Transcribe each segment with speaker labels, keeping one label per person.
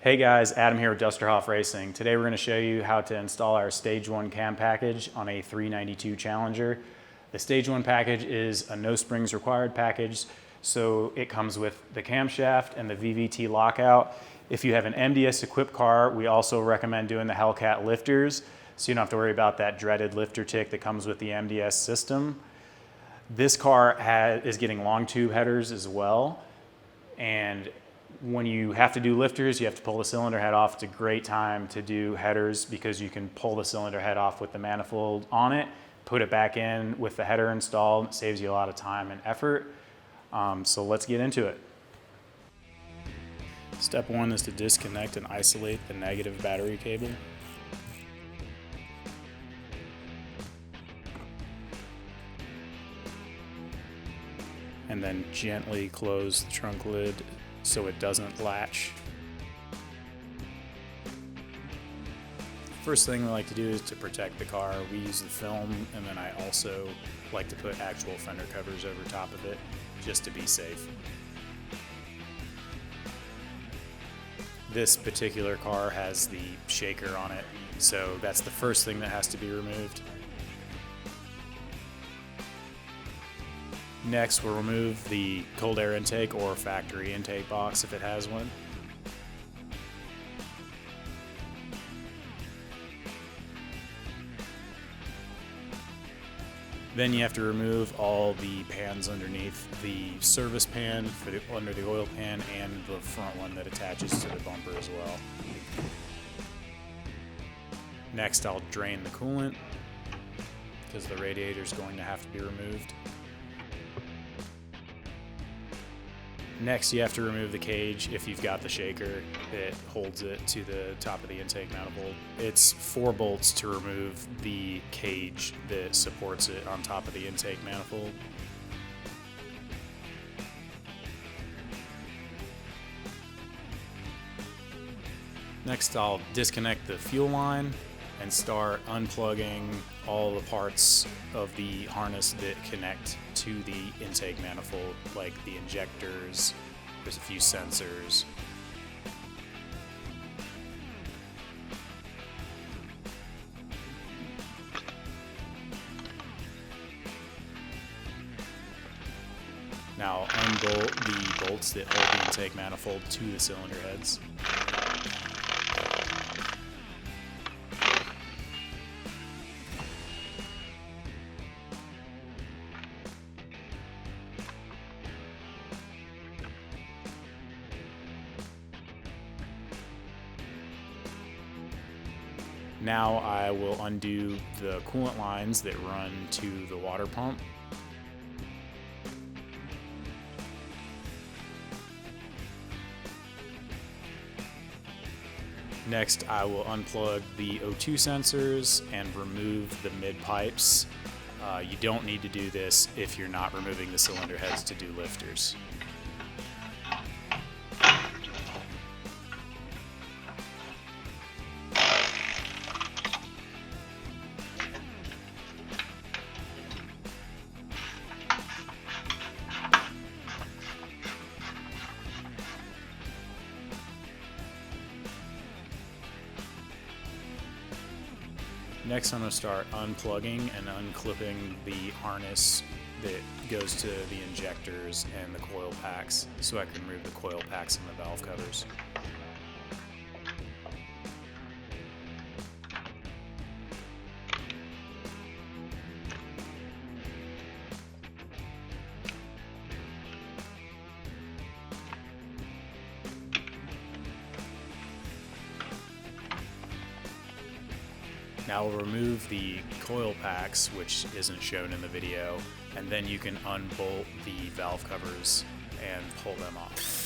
Speaker 1: Hey guys, Adam here with Dusterhoff Racing. Today we're going to show you how to install our Stage 1 cam package on a 392 Challenger. The Stage 1 package is a no springs required package, so it comes with the camshaft and the VVT lockout. If you have an MDS equipped car, we also recommend doing the Hellcat lifters, so you don't have to worry about that dreaded lifter tick that comes with the MDS system. This car is getting long tube headers as well, and when you have to do lifters, you have to pull the cylinder head off. It's a great time to do headers because you can pull the cylinder head off with the manifold on it, put it back in with the header installed. It saves you a lot of time and effort. So let's get into it. Step one is to disconnect and isolate the negative battery cable. And then gently close the trunk lid so it doesn't latch. First thing we like to do is to protect the car. We use the film, and then I also like to put actual fender covers over top of it just to be safe. This particular car has the shaker on it, so that's the first thing that has to be removed. Next, we'll remove the cold air intake or factory intake box if it has one. Then you have to remove all the pans underneath, the service pan under the oil pan and the front one that attaches to the bumper as well. Next, I'll drain the coolant because the radiator is going to have to be removed. Next, you have to remove the cage if you've got the shaker that holds it to the top of the intake manifold. It's 4 bolts to remove the cage that supports it on top of the intake manifold. Next, I'll disconnect the fuel line and start unplugging all the parts of the harness that connect to the intake manifold, like the injectors. There's a few sensors. Now unbolt the bolts that hold the intake manifold to the cylinder heads. Now I will undo the coolant lines that run to the water pump. Next, I will unplug the O2 sensors and remove the mid pipes. You don't need to do this if you're not removing the cylinder heads to do lifters. Next, I'm going to start unplugging and unclipping the harness that goes to the injectors and the coil packs, so I can remove the coil packs and the valve covers. Now we'll remove the coil packs, which isn't shown in the video, and then you can unbolt the valve covers and pull them off.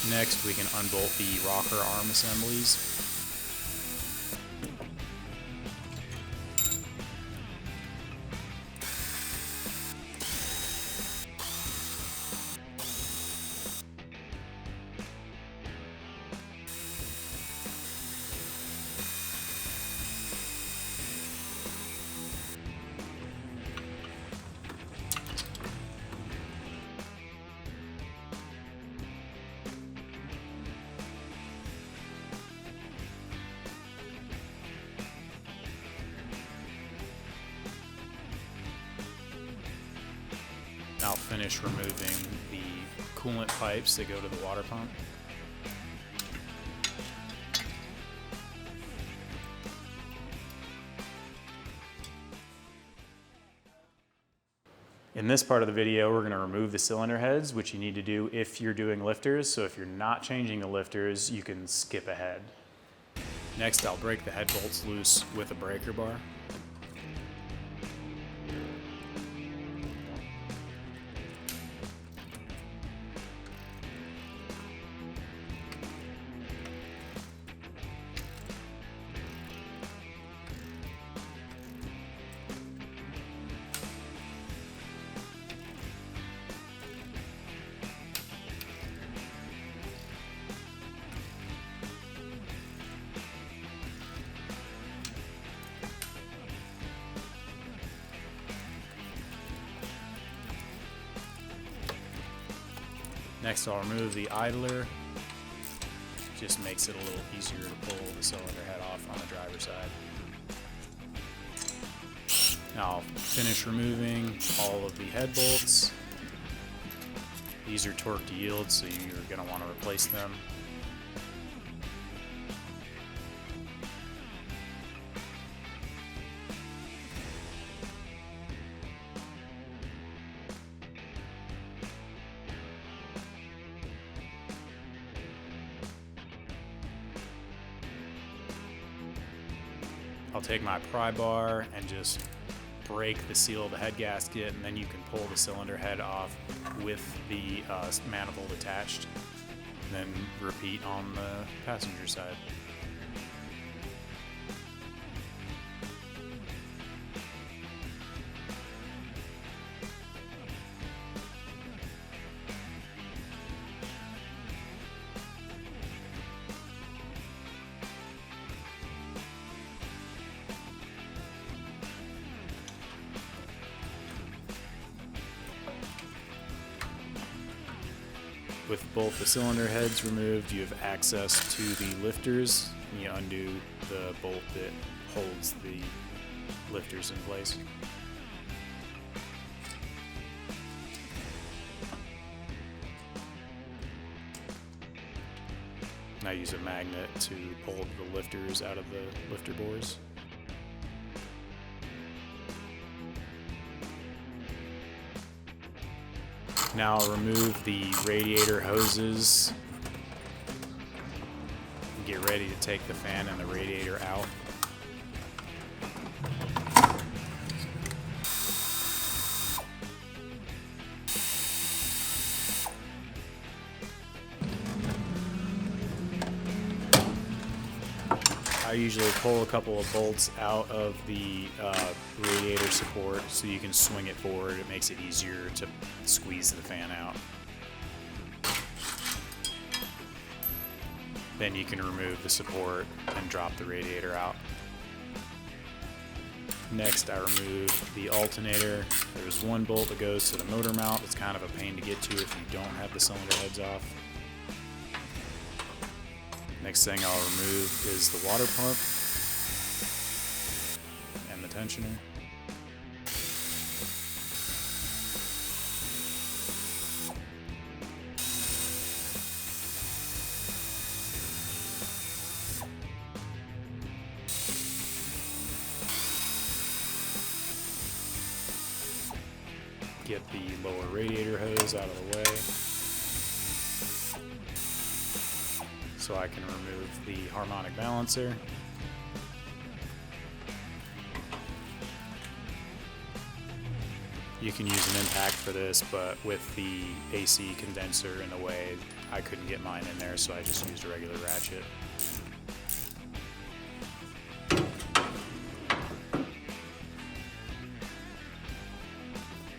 Speaker 1: Next, we can unbolt the rocker arm assemblies. finish removing the coolant pipes that go to the water pump. In this part of the video, we're going to remove the cylinder heads, which you need to do if you're doing lifters. So if you're not changing the lifters, you can skip ahead. Next, I'll break the head bolts loose with a breaker bar. Next, I'll remove the idler. Just makes it a little easier to pull the cylinder head off on the driver's side. Now I'll finish removing all of the head bolts. These are torque to yield, so you're going to want to replace them. I'll take my pry bar and just break the seal of the head gasket, and then you can pull the cylinder head off with the manifold attached, and then repeat on the passenger side. With both the cylinder heads removed, you have access to the lifters. You undo the bolt that holds the lifters in place. And I use a magnet to pull the lifters out of the lifter bores. Now I'll remove the radiator hoses. Get ready to take the fan and the radiator out. I usually pull a couple of bolts out of the radiator support so you can swing it forward. It makes it easier to squeeze the fan out. Then you can remove the support and drop the radiator out. Next, I remove the alternator. There's one bolt that goes to the motor mount. It's kind of a pain to get to if you don't have the cylinder heads off. Next thing I'll remove is the water pump and the tensioner. Get the lower radiator hose out of the way, so I can remove the harmonic balancer. You can use an impact for this, but with the AC condenser in the way, I couldn't get mine in there, so I just used a regular ratchet.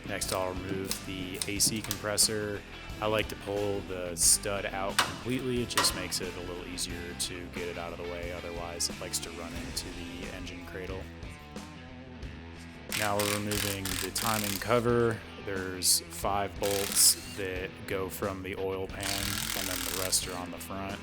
Speaker 1: Next, I'll remove the AC compressor. I like to pull the stud out completely. It just makes it a little easier to get it out of the way. Otherwise, it likes to run into the engine cradle. Now we're removing the timing cover. There's 5 bolts that go from the oil pan, and then the rest are on the front.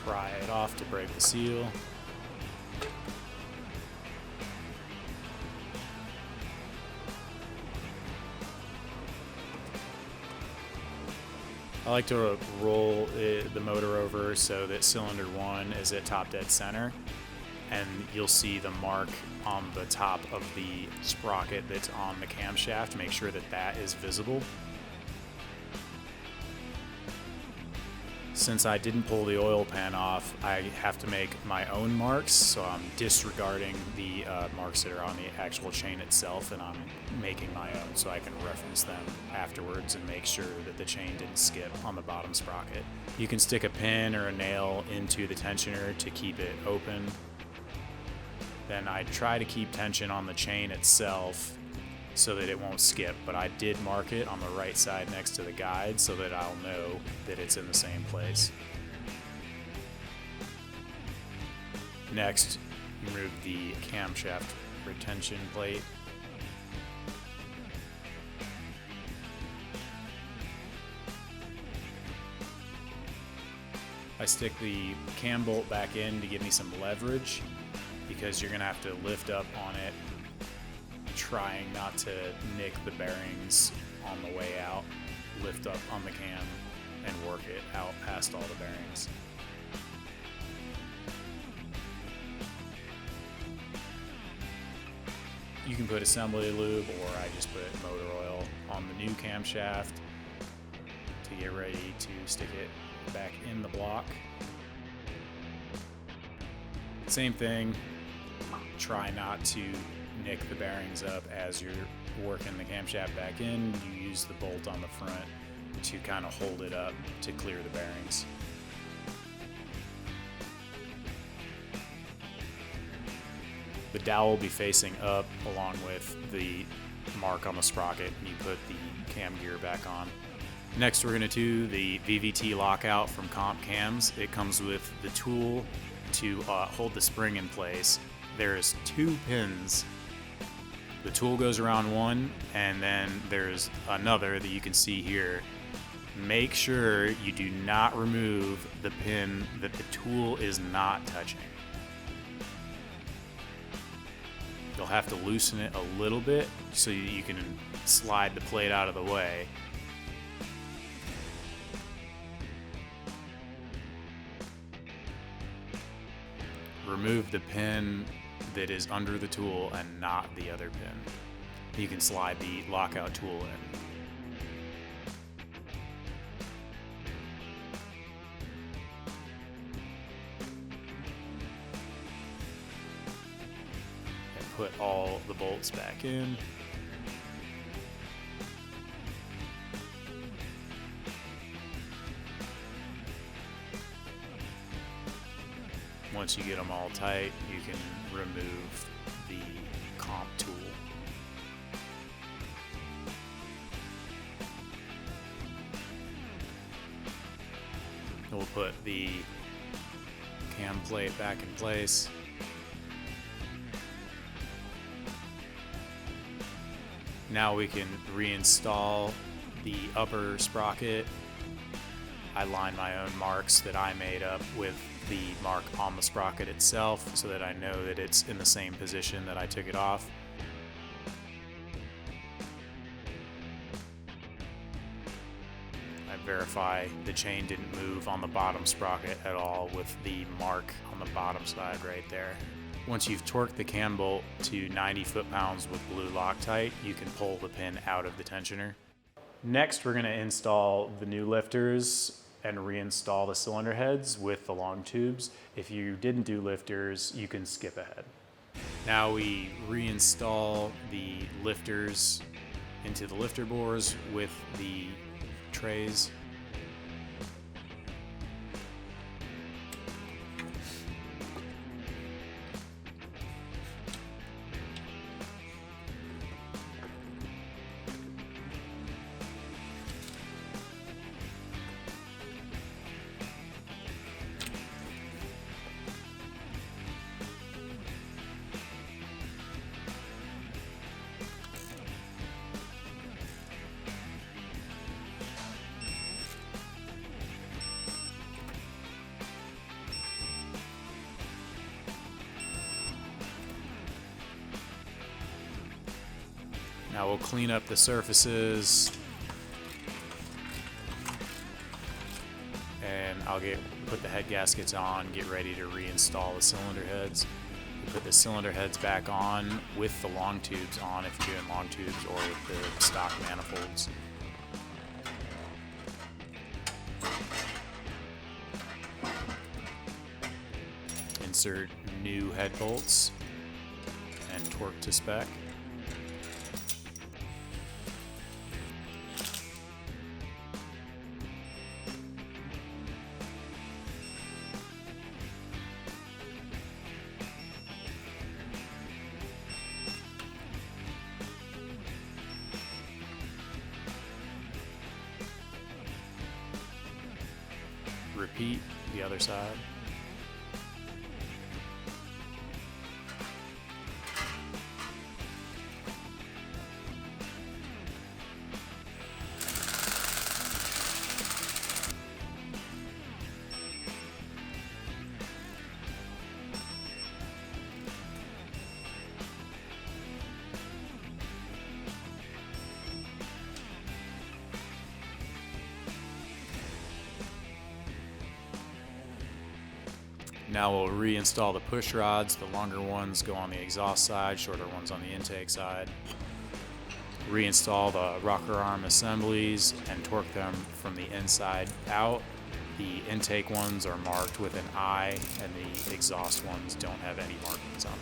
Speaker 1: pry it off to break the seal. I like to roll the motor over so that cylinder 1 is at top dead center, and you'll see the mark on the top of the sprocket that's on the camshaft. Make sure that that is visible. Since I didn't pull the oil pan off, I have to make my own marks, so I'm disregarding the marks that are on the actual chain itself, and I'm making my own so I can reference them afterwards and make sure that the chain didn't skip on the bottom sprocket. You can stick a pin or a nail into the tensioner to keep it open. Then I try to keep tension on the chain itself so that it won't skip, but I did mark it on the right side next to the guide so that I'll know that it's in the same place. Next, remove the camshaft retention plate. I stick the cam bolt back in to give me some leverage because you're gonna have to lift up on it, trying not to nick the bearings on the way out. Lift up on the cam and work it out past all the bearings. You can put assembly lube, or I just put motor oil on the new camshaft to get ready to stick it back in the block. Same thing, try not to nick the bearings up as you're working the camshaft back in. You use the bolt on the front to kind of hold it up to clear the bearings. The dowel will be facing up along with the mark on the sprocket, and you put the cam gear back on. Next, we're going to do the VVT lockout from Comp Cams. It comes with the tool to hold the spring in place. There's 2 pins. The tool goes around one, and then there's another that you can see here. Make sure you do not remove the pin that the tool is not touching. You'll have to loosen it a little bit so you can slide the plate out of the way. Remove the pin that is under the tool and not the other pin. You can slide the lockout tool in. And put all the bolts back in. Once you get them all tight, you can remove the comp tool. We'll put the cam plate back in place. Now we can reinstall the upper sprocket. I line my own marks that I made up with the mark on the sprocket itself so that I know that it's in the same position that I took it off. I verify the chain didn't move on the bottom sprocket at all with the mark on the bottom side right there. Once you've torqued the cam bolt to 90 foot-pounds with blue Loctite, you can pull the pin out of the tensioner. Next, we're going to install the new lifters and reinstall the cylinder heads with the long tubes. If you didn't do lifters, you can skip ahead. Now we reinstall the lifters into the lifter bores with the trays. Now we'll clean up the surfaces, and I'll put the head gaskets on, get ready to reinstall the cylinder heads. We put the cylinder heads back on with the long tubes on if you're doing long tubes, or with the stock manifolds. Insert new head bolts and torque to spec. Repeat the other side. Now we'll reinstall the push rods. The longer ones go on the exhaust side, shorter ones on the intake side. Reinstall the rocker arm assemblies and torque them from the inside out. The intake ones are marked with an I, and the exhaust ones don't have any markings on them.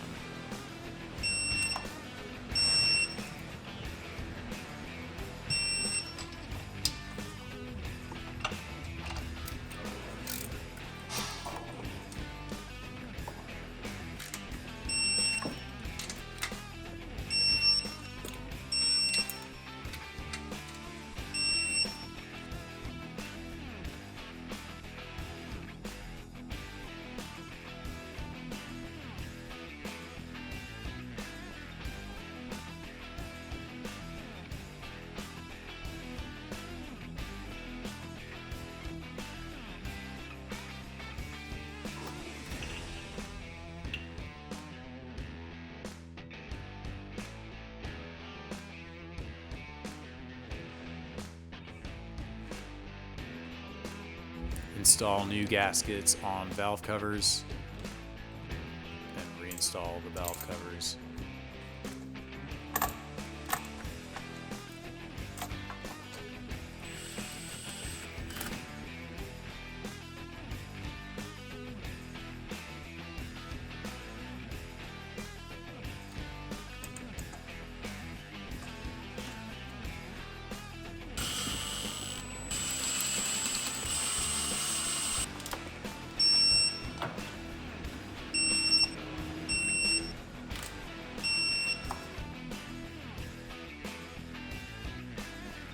Speaker 1: Install new gaskets on valve covers, and reinstall the valve covers.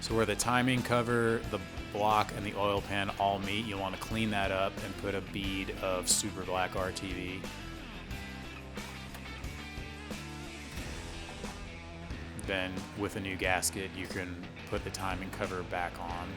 Speaker 1: So where the timing cover, the block, and the oil pan all meet, you'll want to clean that up and put a bead of super black RTV. Then with a new gasket, you can put the timing cover back on.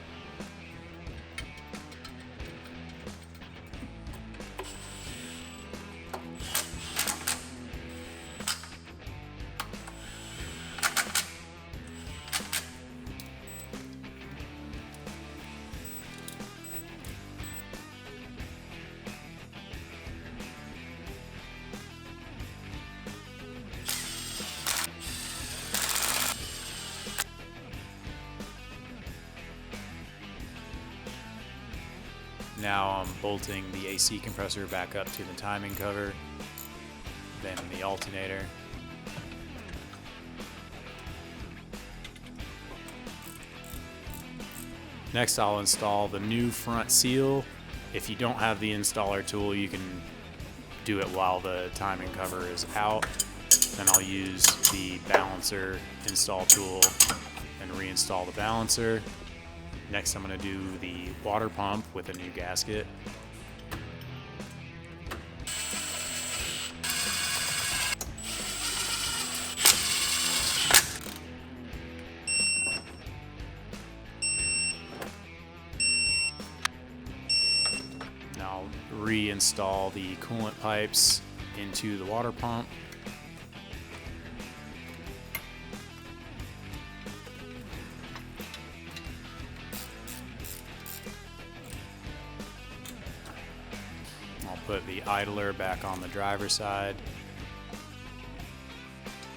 Speaker 1: Now I'm bolting the AC compressor back up to the timing cover, then the alternator. Next I'll install the new front seal. If you don't have the installer tool, you can do it while the timing cover is out. Then I'll use the balancer install tool and reinstall the balancer. Next, I'm going to do the water pump with a new gasket. Now, reinstall the coolant pipes into the water pump. put the idler back on the driver's side.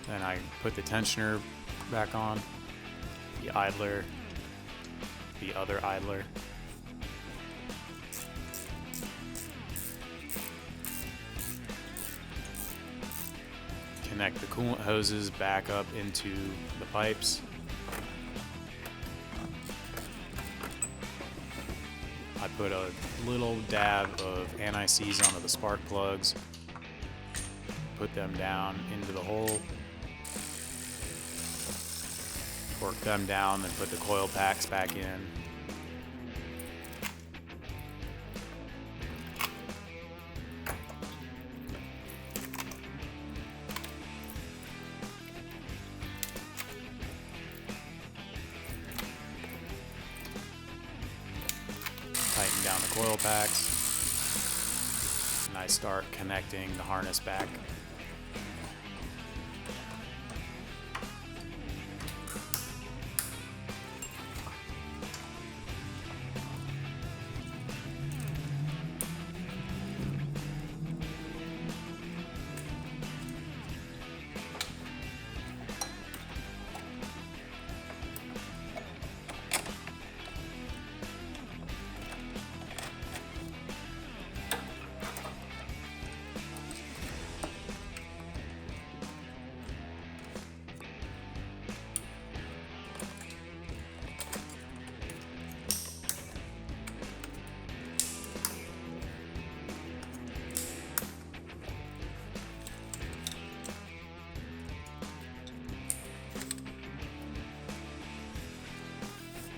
Speaker 1: Then I put the tensioner back on, the idler, the other idler. Connect the coolant hoses back up into the pipes. I put a little dab of anti-seize onto the spark plugs, put them down into the hole, work them down, then put the coil packs back in. Tighten down the coil packs, and I start connecting the harness back.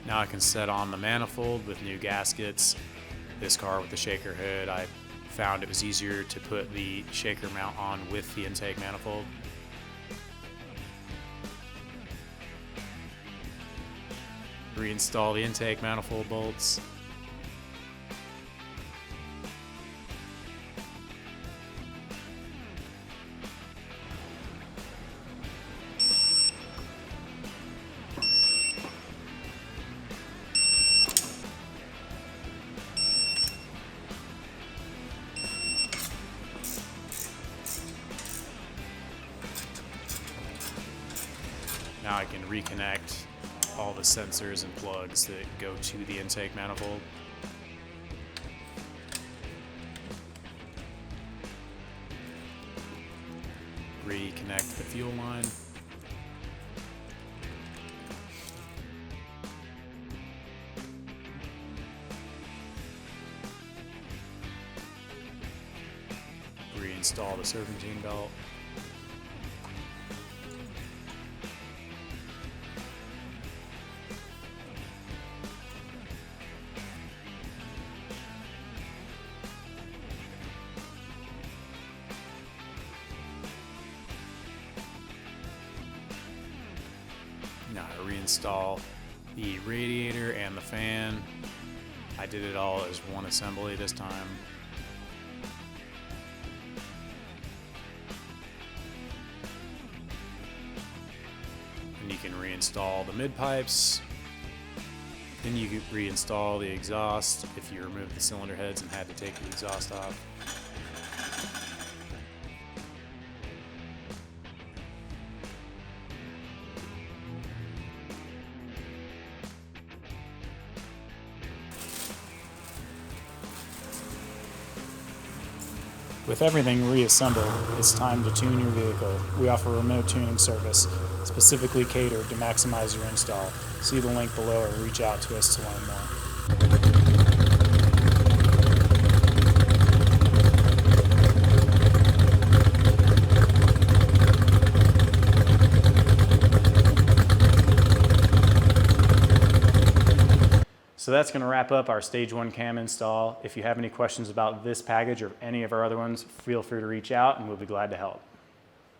Speaker 1: Now I can set on the manifold with new gaskets. This car with the shaker hood, I found it was easier to put the shaker mount on with the intake manifold. Reinstall the intake manifold bolts. Now I can reconnect all the sensors and plugs that go to the intake manifold. Reconnect the fuel line. Reinstall the serpentine belt. Now I reinstall the radiator and the fan. I did it all as one assembly this time. And you can reinstall the mid pipes. Then you can reinstall the exhaust if you removed the cylinder heads and had to take the exhaust off. With everything reassembled, it's time to tune your vehicle. We offer remote tuning service, specifically catered to maximize your install. See the link below or reach out to us to learn more. So that's going to wrap up our Stage 1 cam install. If you have any questions about this package or any of our other ones, feel free to reach out and we'll be glad to help.